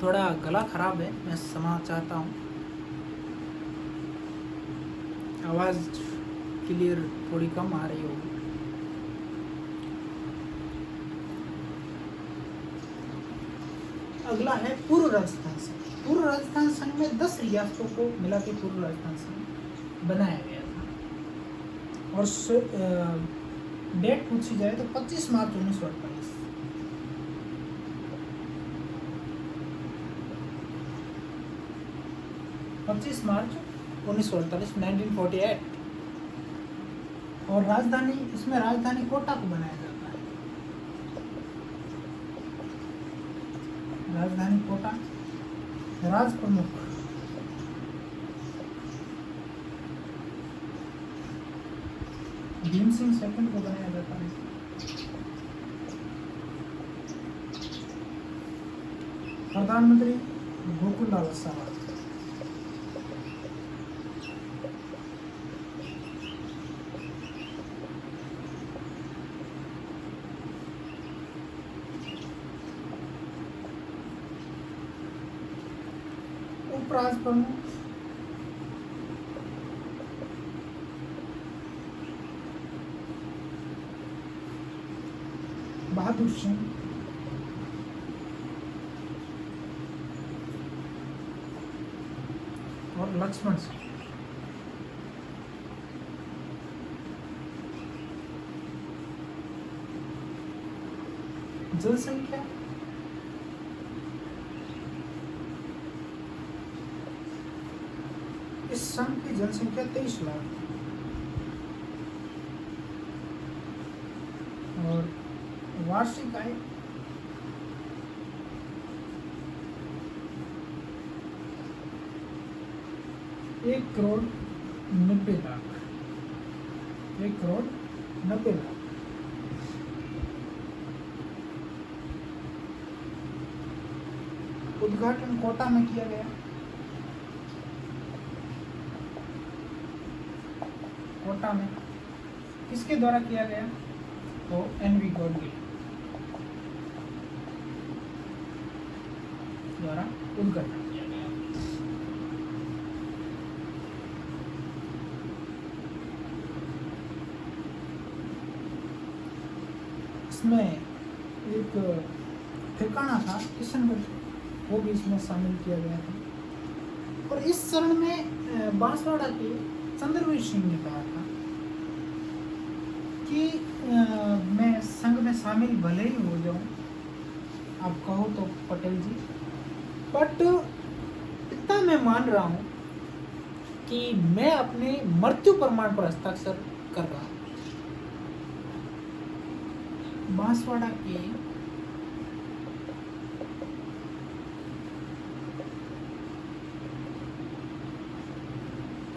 थोड़ा गला खराब है, मैं क्षमा चाहता हूँ। आवाज़ क्लियर थोड़ी कम आ रही होगी। अगला है पूर्व राजस्थान संघ। पूर्व राजस्थान संघ में 10 रियासतों को मिला के पूर्व राजस्थान संघ बनाया गया था। और डेट पूछी जाए तो 25 मार्च 1948। 25 मार्च 1948, 1948। और राजधानी, इसमें राजधानी कोटा को बनाया जाता है। राजधानी कोटा। राज प्रमुख भीम सिंह सेकंड को बनाया जाता है। प्रधानमंत्री गोकुललाल आसाराम। उपराष्ट्र प्रमुख बहादुर सिंह। और लक्ष्मण सिंह। जनसंख्या इस संघ की जनसंख्या 23 लाख। और वार्षिक आय 1,90,00,000। 1,90,00,000। उद्घाटन कोटा में किया गया। कोटा में किसके द्वारा किया गया? तो एनवी गोडगिल द्वारा उद्घाटन किया गया। इसमें एक ठिकाना था किशनगढ़, वो भी इसमें शामिल किया गया था। और इस चरण में बांसवाड़ा के चंद्रवीर सिंह ने कहा था कि मैं संघ में शामिल भले ही हो जाऊं, आप कहो तो पटेल जी, बट इतना मैं मान रहा हूं कि मैं अपने मृत्यु प्रमाण पर हस्ताक्षर कर रहा हूं। बांसवाड़ा के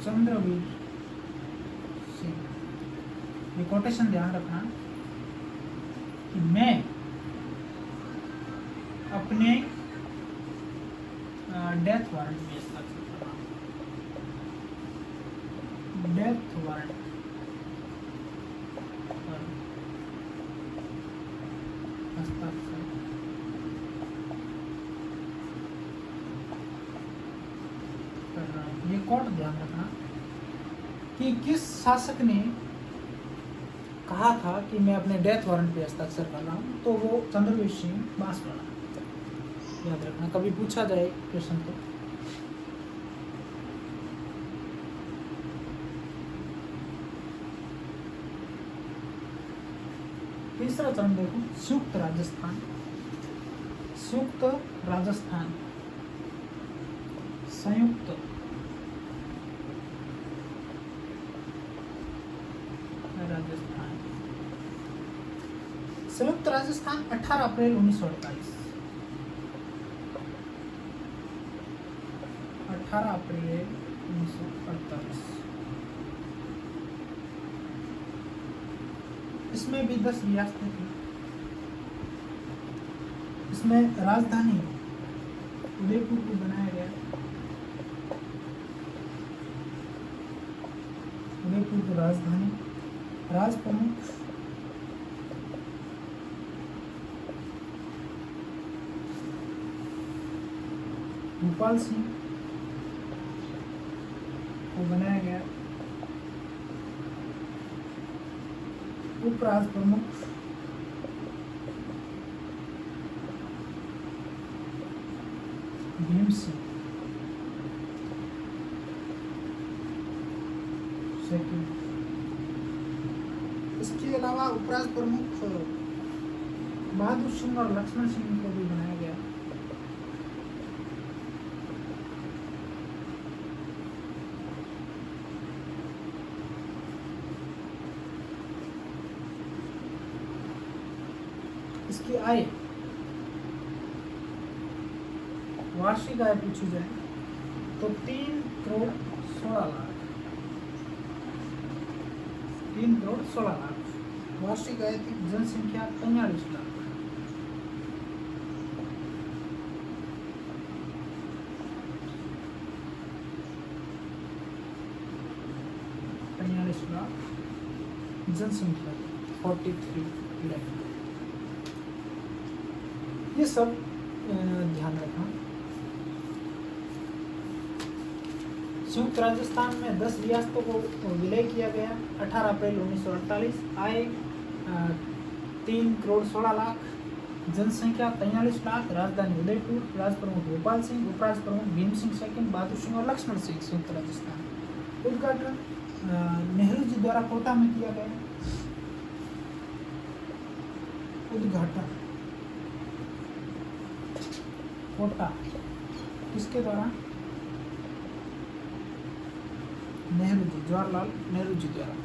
चंद्रवीर सिंह, ये कोटेशन ध्यान रखना कि मैं अपने डेथ वारंट में हस्ताक्षर कर रहा हूं। डेथ वारंट पर हस्ताक्षर कर रहा हूं। ये कोट ध्यान रखना कि किस शासक ने कहा था कि मैं अपने डेथ वारंट पे हस्ताक्षर कर रहा हूँ, तो वो चंद्रवीर सिंह बांसवाड़ा। याद रखना, कभी पूछा जाए क्वेश्चन तो। तीसरा चरण देखो, संयुक्त राजस्थान। संयुक्त राजस्थान, संयुक्त राजस्थान। संयुक्त राजस्थान 18 अप्रैल 1948। 18 अप्रैल 1948। इसमें भी 10 रियासतें थी। इसमें राजधानी उदयपुर को बनाया गया। उदयपुर को राजधानी। राज प्रमुख भोपाल सिंह को बनाया गया उपराज प्रमुख भीम सिंह सेकंड। इसके अलावा उपराज प्रमुख बहादुर सिंह और लक्ष्मण सिंह को भी बनाया गया। इसकी आय, वार्षिक आय पूछी जाए तो 3 करोड़ 16 लाख, 3 करोड़ 16 लाख वार्षिक आय थी। जनसंख्या 45 लाख। जनसंख्या 43 लाख। ये सब ध्यान रखना। संयुक्त राजस्थान में 10 रियासतों को विलय किया गया 18 अप्रैल 1948। आय 3 करोड़ 16 लाख, जनसंख्या 43 लाख। राजधानी उदयपुर, राज प्रमुख भोपाल सिंह, उपराज प्रमुख भीम सिंह सेकंड, बहादुर सिंह और लक्ष्मण सिंह। संयुक्त राजस्थान उद्घाटन नेहरू जी द्वारा कोटा में किया गया। उद्घाटन कोटा किसके द्वारा? नेहरू जी, जवाहरलाल नेहरू जी द्वारा।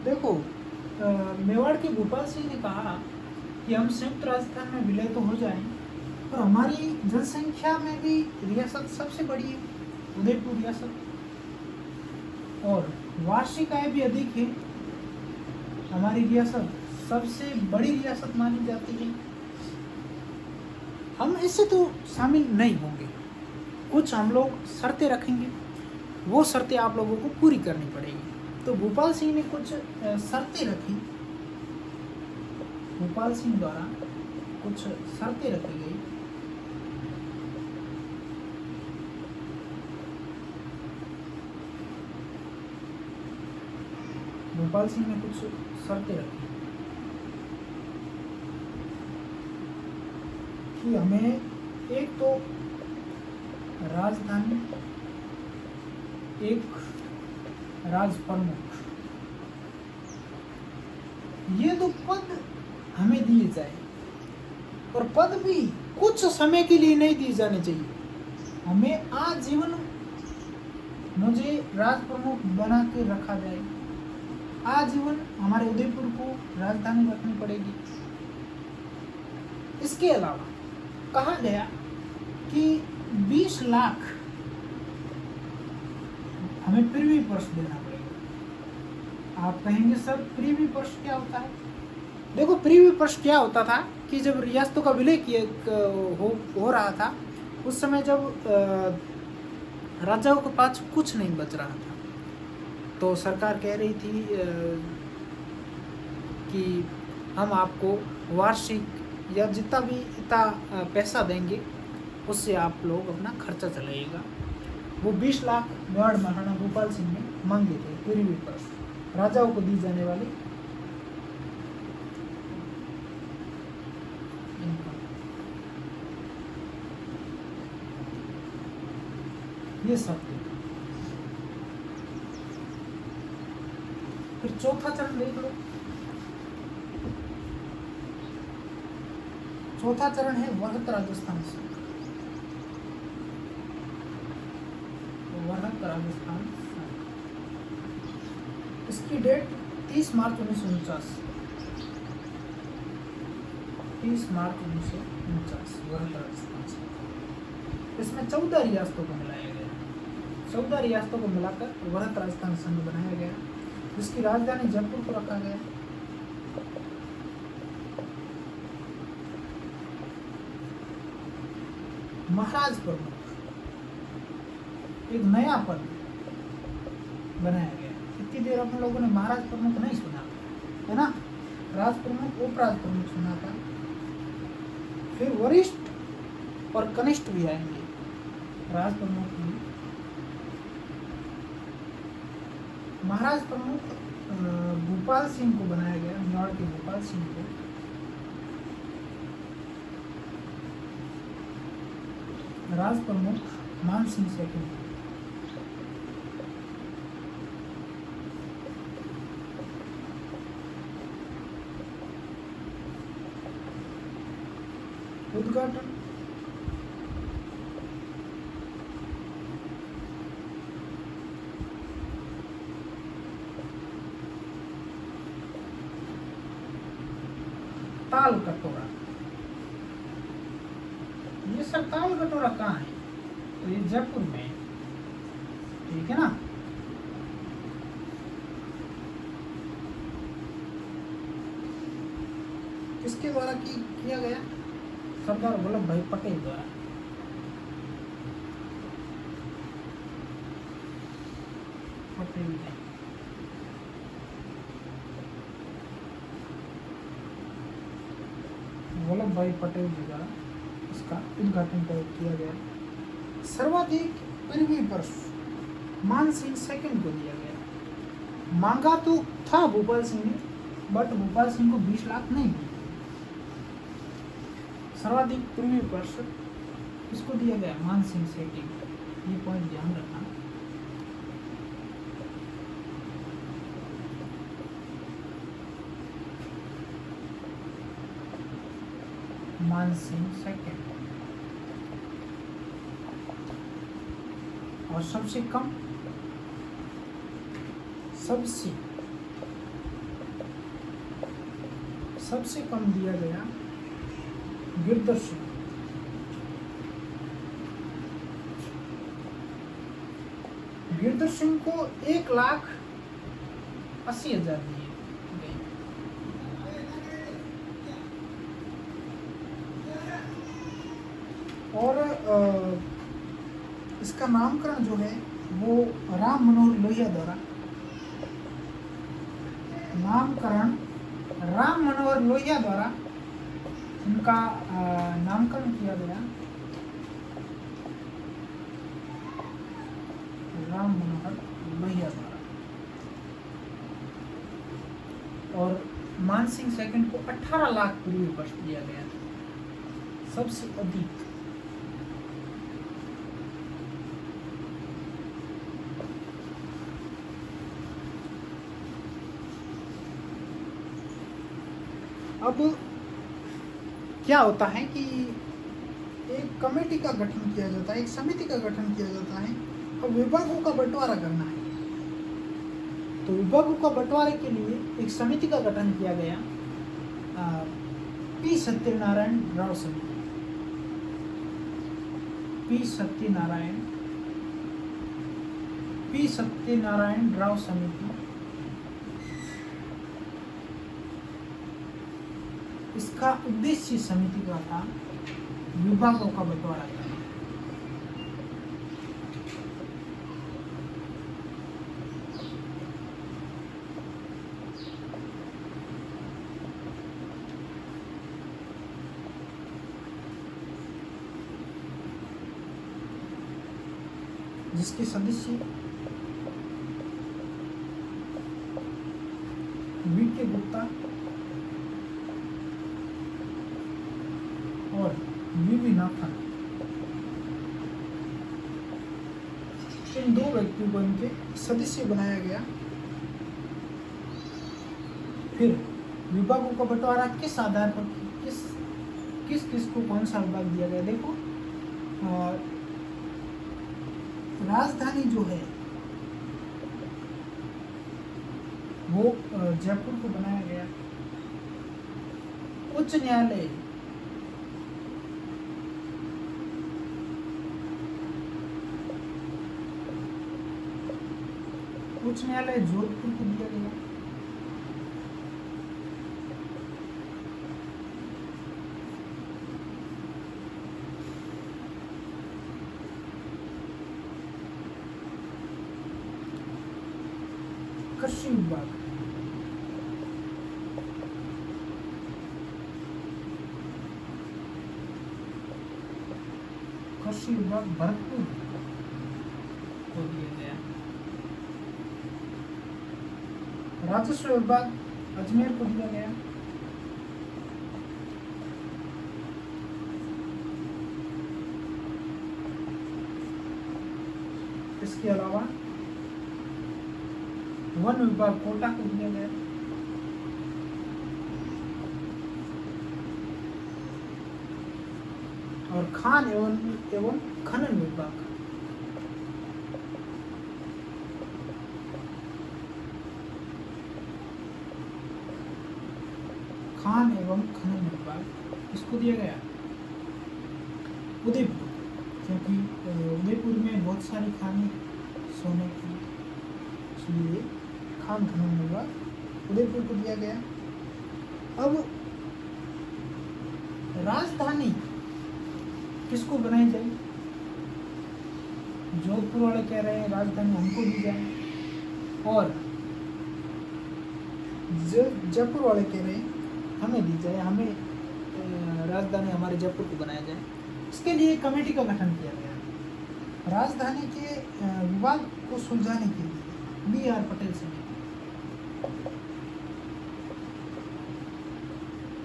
देखो, मेवाड़ के भोपाल सिंह ने कहा कि हम संयुक्त राजस्थान में विलय तो हो जाएं, पर हमारी जनसंख्या में भी रियासत सबसे बड़ी है, उदयपुर रियासत, और वार्षिक आय भी अधिक है। हमारी रियासत सबसे बड़ी रियासत मानी जाती है। हम इससे तो शामिल नहीं होंगे, कुछ हम लोग शर्तें रखेंगे, वो शर्तें आप लोगों को पूरी करनी पड़ेगी। तो भोपाल सिंह ने कुछ शर्तें रखी, भोपाल सिंह द्वारा कुछ शर्तें रखी गई। भोपाल सिंह ने कुछ शर्तें रखी कि हमें एक तो राजधानी, एक राज प्रमुख, ये दो पद हमें दिए जाए, और पद भी कुछ समय के लिए नहीं दिए जाने चाहिए। हमें आजीवन मुझे राज प्रमुख बना के रखा जाए, आजीवन हमारे उदयपुर को राजधानी रखनी पड़ेगी। इसके अलावा कहा गया कि 20 लाख हमें पृथ्वी पर्श देना पड़ेगा। आप कहेंगे सर पृथ्वी पर्श क्या होता है? देखो, पृथ्वी पर्श क्या होता था कि जब रियासतों का विलय हो रहा था, उस समय जब राजाओं के पास कुछ नहीं बच रहा था, तो सरकार कह रही थी कि हम आपको वार्षिक या जितना भी इतना पैसा देंगे, उससे आप लोग अपना खर्चा चलाइएगा। वो 20 लाख मेवाड़ महाराणा भोपाल सिंह ने मांगे थे पृथ्वी पर्श, राजाओं को दी जाने वाली। ये सब फिर चौथा चरण देख लो। चौथा चरण है वरहत राजस्थान से। वरहत राजस्थान, इसकी डेट 30 मार्च 1949, 30 मार्च 1949 वरहत राजस्थान से। इसमें 14 रियासतों को मिलाया गया, 14 रियासतों को मिलाकर वरहत राजस्थान संघ बनाया गया, जिसकी राजधानी जयपुर को रखा गया। महाराज प्रमुख एक नया पद बनाया गया। इतनी देर अपन लोगों ने महाराज प्रमुख नहीं सुना, है ना। राज प्रमुख, उपराज प्रमुख सुना था, फिर वरिष्ठ और कनिष्ठ भी आएंगे। राज प्रमुख भी, महाराज प्रमुख भोपाल सिंह को बनाया गया, मेवाड़ के भोपाल सिंह को। राज प्रमुख मान सिंह सेकंड। उद्घाटन ताल कटोरा। ये सर ताल कटोरा कहाँ है? तो ये जयपुर में, ठीक है ना। किसके द्वारा किया गया? सरदार वल्लभ भाई पटेल द्वारा। पटेल ने वल्लभ भाई पटेल जी द्वारा इसका उद्घाटन किया गया। सर्वाधिक पृथ्वी पर मान सिंह सेकंड को दिया गया। मांगा तो था भोपाल सिंह ने, बट भोपाल सिंह को 20 लाख नहीं दिए। सर्वाधिक पृथ्वी पर इसको दिया गया मान सिंह सेकंड। ये पॉइंट ध्यान रखना। मान सिंह सेकंड। और सबसे कम दिया गया गिरधर सिंह। गिरधर सिंह को 1,80,000 दिए गए। और इसका नामकरण जो है वो राम मनोहर लोहिया द्वारा, राम मनोहर लोहिया द्वारा इनका नामकरण किया गया। राम मनोहर लोहिया द्वारा। और मान सिंह सेकंड को 18 लाख पृथ्वी पर दिया गया, सबसे अधिक। अब क्या होता है कि एक कमेटी का गठन किया जाता है, एक समिति का गठन किया जाता है। अब विभागों का बंटवारा करना है, तो विभागों का बंटवारे के लिए एक समिति का गठन किया गया, पी सत्यनारायण राव समिति। पी सत्यनारायण राव समिति। इसका उद्देश्य समिति का था विभागों का बंटवारा करना। जिसके सदस्य वी.के. गुप्ता और वी.वी. नाथन, इन 2 व्यक्तियों को इनके सदस्य बनाया गया। फिर विभागों का बंटवारा किस आधार पर, किस को कौन सा विभाग दिया गया? देखो, राजधानी जो है वो जयपुर को बनाया गया। उच्च न्यायालय जोधपुर को दिया गया। कृषि विभाग, कृषि विभाग भरतपुर को दिया गया। राजस्व विभाग अजमेर को दिया गया। इसके अलावा वन विभाग कोटा को दिया गया। और खान एवं खनन विभाग, खान एवं खनन विभाग इसको दिया गया उदयपुर, क्योंकि उदयपुर में बहुत सारी खानें सोने की, इसलिए खान खनन विभाग उदयपुर को दिया गया। अब राजधानी किसको बनाई जाए? जोधपुर वाले कह रहे हैं राजधानी हमको दी जाए, और जयपुर वाले कह रहे हैं हमें दी जाए, हमें राजधानी हमारे जयपुर को बनाया जाए। इसके लिए कमेटी का गठन किया गया। राजधानी के विवाद को सुलझाने के लिए B.R. पटेल समिति,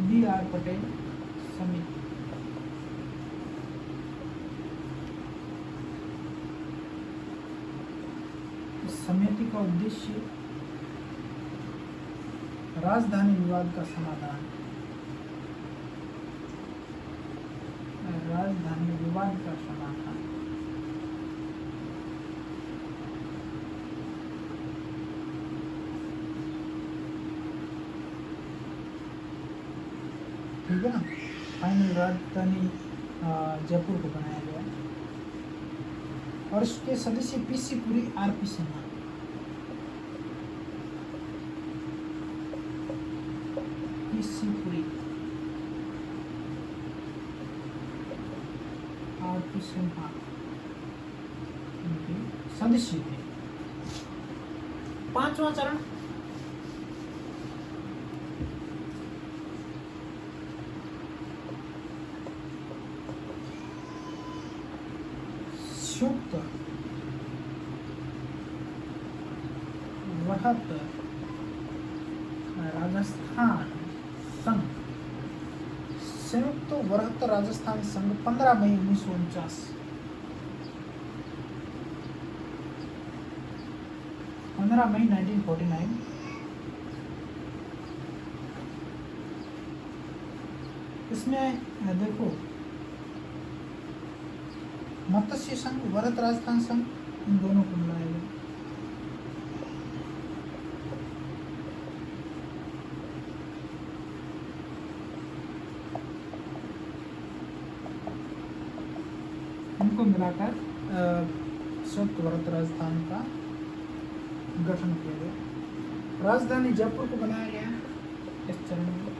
B.R. पटेल समिति, समिति का उद्देश्य राजधानी विवाद का समाधान, राजधानी विवाद का समाधान। ठीक है ना। फाइनल राजधानी जयपुर को बनाया गया, और इसके सदस्य PC Puri, RP Sinha. PC Puri, RP Sinha इनके सदस्य थे। पांचवा चरण संयुक्त वृहत राजस्थान संघ, संयुक्त वृहत राजस्थान संघ 15 मई 1949, 15 मई 1949। इसमें देखो मत्स्य संघ, वृहत राजस्थान संघ, इन दोनों को मिलाया गया। इनको मिलाकर संयुक्त वृहत राजस्थान का गठन किया गया। राजधानी जयपुर को बनाया गया इस चरण में।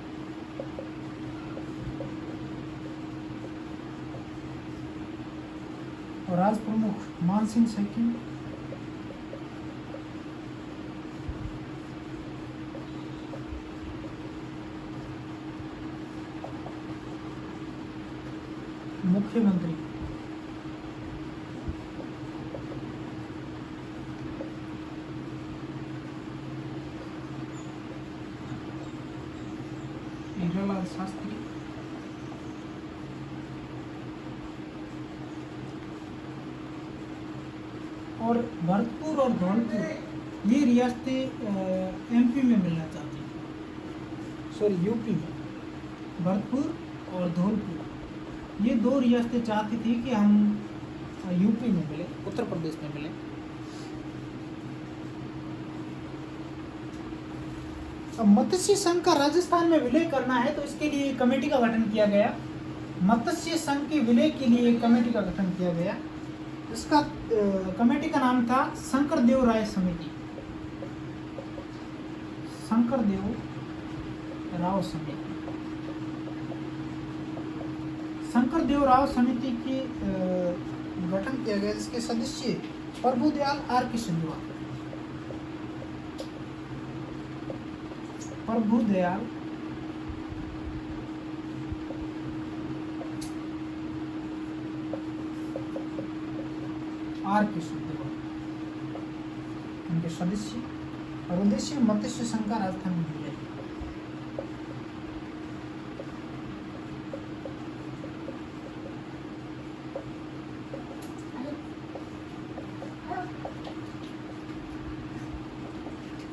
और राज प्रमुख मान सिंह सैकिया, मुख्यमंत्री हीरालाल शास्त्री, और भरतपुर और धौलपुर ये रियासतें MP में मिलना चाहती हैं, सॉरी UP में। भरतपुर और धौलपुर ये दो रियासतें चाहती थी कि हम UP में मिले, उत्तर प्रदेश में मिले। अब मत्स्य संघ का राजस्थान में विलय करना है, तो इसके लिए कमेटी का गठन किया गया। मत्स्य संघ के विलय के लिए कमेटी का गठन किया गया। इसका कमेटी का नाम था शंकरदेव राय समिति, शंकरदेव राव समिति। शंकरदेव राव समिति के गठन किया गया, जिसके सदस्य प्रभुदयाल R.K. सिंधुआ, प्रभुदयाल आर के शुद्धवा उनके सदस्य और उद्देश्य मत्स्य संघ का राजधानी विलय।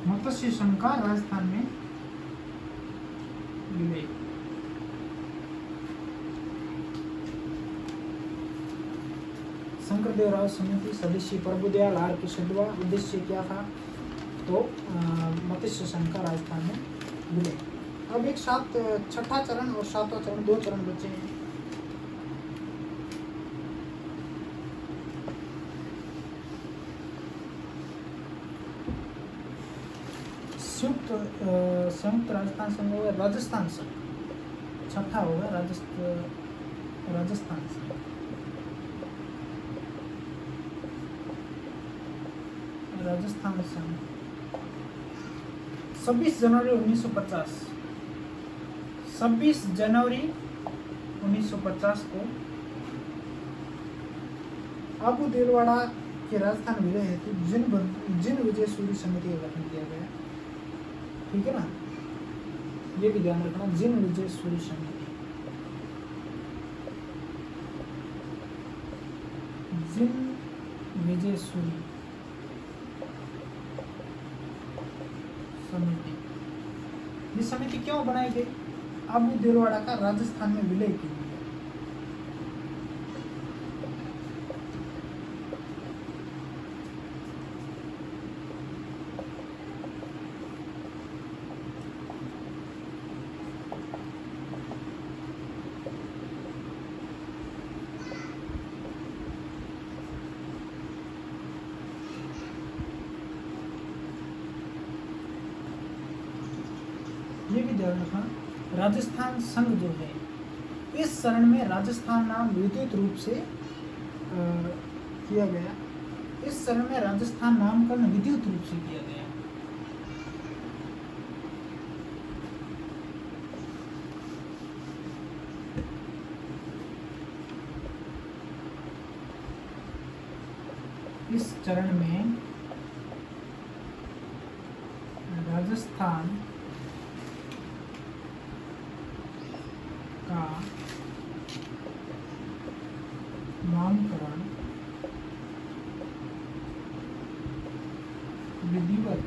मत्स्य संघ का राजस्थान में विलय। शंकरदेवराव समिति सदस्य प्रभुदयाल आर के शुद्धवा। उद्देश्य क्या था? तो मत्स्य संघ का राजस्थान में विलय। अब एक साथ छठा चरण और सातवां चरण, दो चरण बचे हैं। संयुक्त राजस्थान संघ होगा राजस्थान संघ, छठा होगा राजस्थान संघ। राजस्थान संघ 26 जनवरी 1950, 26 जनवरी 1950 को आबू देलवाड़ा के राजस्थान विलय हेतु जिन विजय सूर्य समिति का गठन किया गया। ठीक है ना, ये भी ध्यान रखना, जिन विजय सूर्य समिति, जिन विजय सूर्य समिति। ये समिति क्यों बनाई गई? आबू देलवाड़ा का राजस्थान में विलय के लिए। ये भी ध्यान रखना, राजस्थान संघ जो है, इस चरण में राजस्थान नाम विद्युत रूप से किया गया। इस चरण में राजस्थान नामकरण विद्युत रूप से किया गया। इस चरण में राजस्थान का नामकरण विधिवत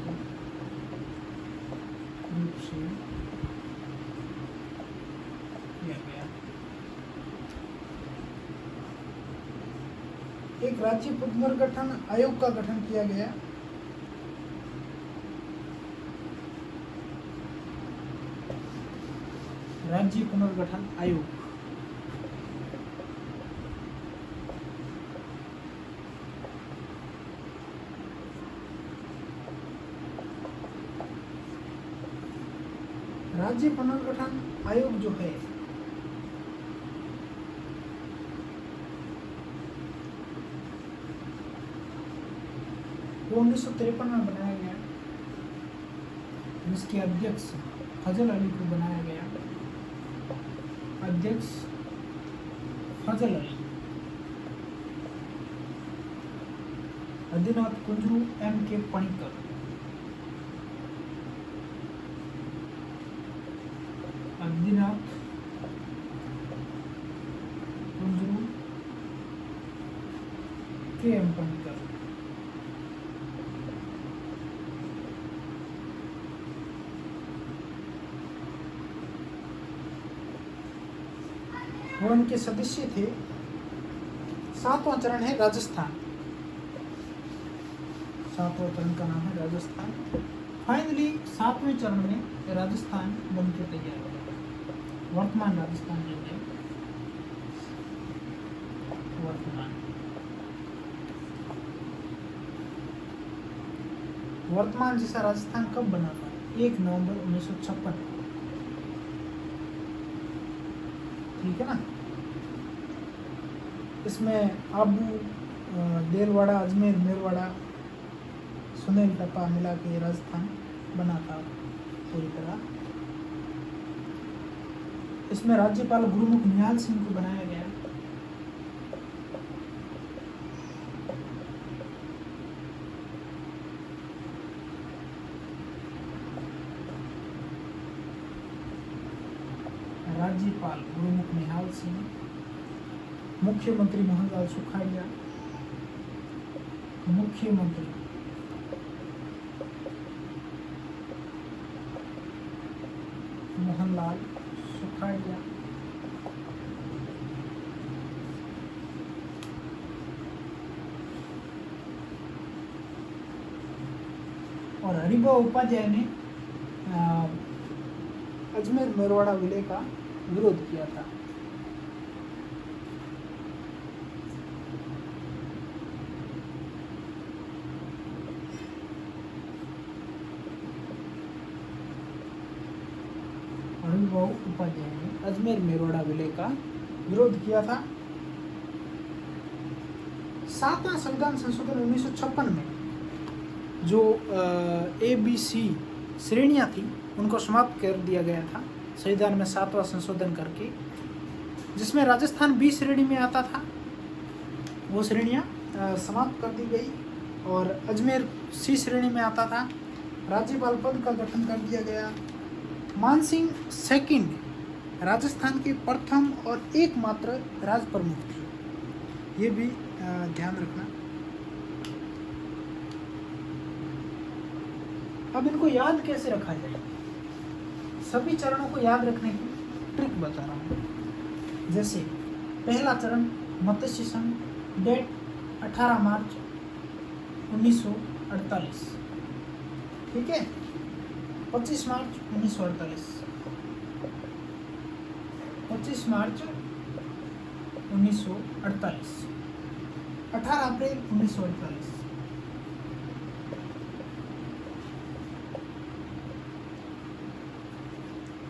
रूप से किया गया। एक राज्य पुनर्गठन आयोग का गठन किया गया। राज्य पुनर्गठन आयोग राज्य पुनर्गठन आयोग जो है वो 1953 में बनाया गया, जिसके अध्यक्ष फजल अली को बनाया गया। अध्यक्ष फजल अली, अधिनाथ कुंजरू M.K. पणिकर, अधिनाथ कुंजरू K.M. पणिकर। वो उनके सदस्य थे। सातवां चरण है राजस्थान। सातवां चरण का नाम है राजस्थान। फाइनली सातवें चरण में राजस्थान बनकर तैयार हो गया। वर्तमान राजस्थान जो है, वर्तमान जैसा राजस्थान कब बना था? 1 नवंबर 1956। ठीक है ना। इसमें आबू देलवाड़ा, अजमेर, मेरवाड़ा, सुनील टप्पा मिला के राजस्थान बना था। पूरी तरह। इसमें राज्यपाल गुरुमुख निहाल सिंह को बनाया गया। राज्यपाल गुरुमुख निहाल सिंह, मुख्यमंत्री मोहनलाल सुखाड़िया, मुख्यमंत्री मोहनलाल सुखाड़िया, और हरिभाऊ उपाध्याय ने अजमेर मेरवाड़ा विलय का विरोध किया था। हरिभाऊ उपाध्याय ने अजमेर मेरवाड़ा विलय का विरोध किया था। 7वां संविधान संशोधन 1956 में जो ABC श्रेणियां थी उनको समाप्त कर दिया गया था संविधान में 7वां संशोधन करके, जिसमें राजस्थान B श्रेणी में आता था, वो श्रेणियां समाप्त कर दी गई और अजमेर C श्रेणी में आता था। राज्यपाल पद का गठन कर दिया गया। मानसिंह सेकंड राजस्थान के प्रथम और एकमात्र राज प्रमुख थे, ये भी ध्यान रखना। अब इनको याद कैसे रखा जाए, सभी चरणों को याद रखने की ट्रिक बता रहा हूँ। जैसे पहला चरण मत्स्य संघ, डेट 18 मार्च 1948, ठीक है, 25 मार्च 1948, 25 मार्च 1948, 18 अप्रैल 1948,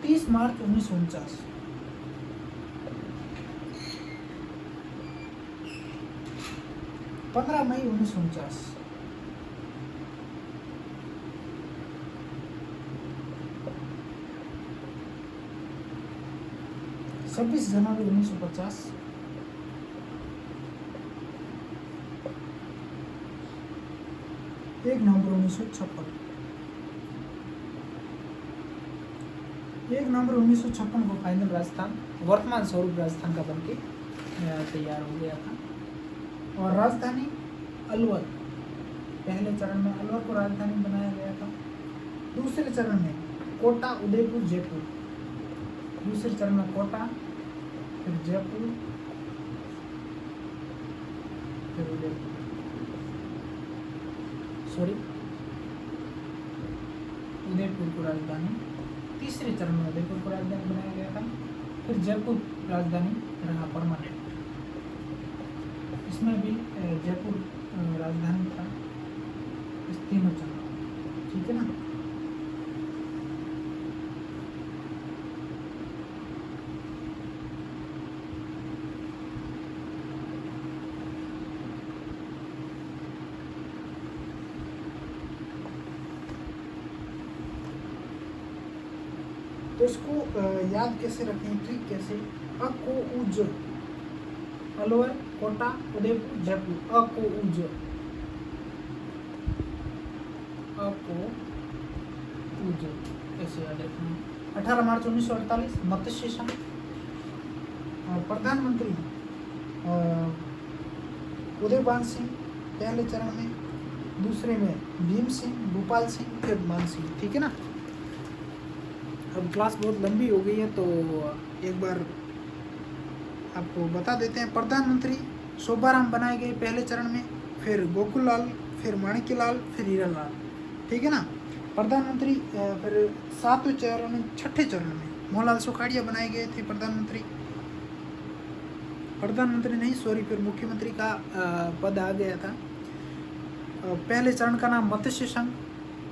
30 मार्च 1949, 15 मई 1949, 26 जनवरी 1950, 1 नवंबर 1956, 1 नवंबर 1956 को फाइनल राजस्थान, वर्तमान स्वरूप राजस्थान का बनके तैयार हो गया था। और राजधानी अलवर, पहले चरण में अलवर को राजधानी बनाया गया था। दूसरे चरण में कोटा, उदयपुर, जयपुर, दूसरे चरण में कोटा, फिर जयपुर, फिर उदयपुर, उदयपुर को राजधानी। तीसरे चरण में उदयपुर को राजधानी बनाया गया था। फिर जयपुर राजधानी रहा परमानेंट, इसमें भी जयपुर राजधानी था इस तीनों चरणों में, ठीक है ना। तो इसको याद कैसे रखें, ट्रिक कैसे, अकोउज, अलवर, कोटा, उदयपुर, जयपुर, अकोउज, अकोउज, ऐसे याद रखना। 18 मार्च 1948 मत्स्य संघ। प्रधानमंत्री उदयभान सिंह पहले चरण में, दूसरे में भीम सिंह, भोपाल सिंह, फिर मान सिंह, ठीक है ना। अब क्लास बहुत लंबी हो गई है तो एक बार आपको बता देते हैं। प्रधानमंत्री शोभाराम बनाए गए पहले चरण में, फिर गोकुल लाल, फिर माणिक्य लाल, फिर हीरा लाल, ठीक है ना। प्रधानमंत्री फिर 7वें चरण, 6ठे चरण में मोहनलाल सुखाड़िया बनाए गए थे प्रधानमंत्री नहीं सॉरी, फिर मुख्यमंत्री का पद आ गया था। पहले चरण का नाम मत्स्य संघ,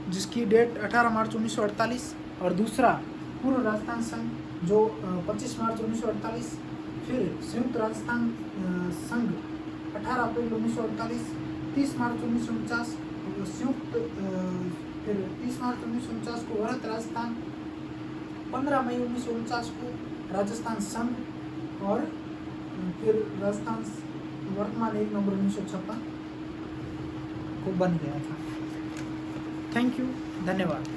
जिसकी डेट 18 मार्च 1948, और दूसरा पूर्व राजस्थान संघ जो 25 मार्च 1948, फिर संयुक्त राजस्थान संघ 18 अप्रैल 1948, 30 मार्च 1949, संयुक्त फिर 30 मार्च 1949 को वरत राजस्थान, 15 मई 1949 को राजस्थान संघ, और फिर राजस्थान वर्तमान 1 नवंबर 1956 को बन गया था। थैंक यू, धन्यवाद।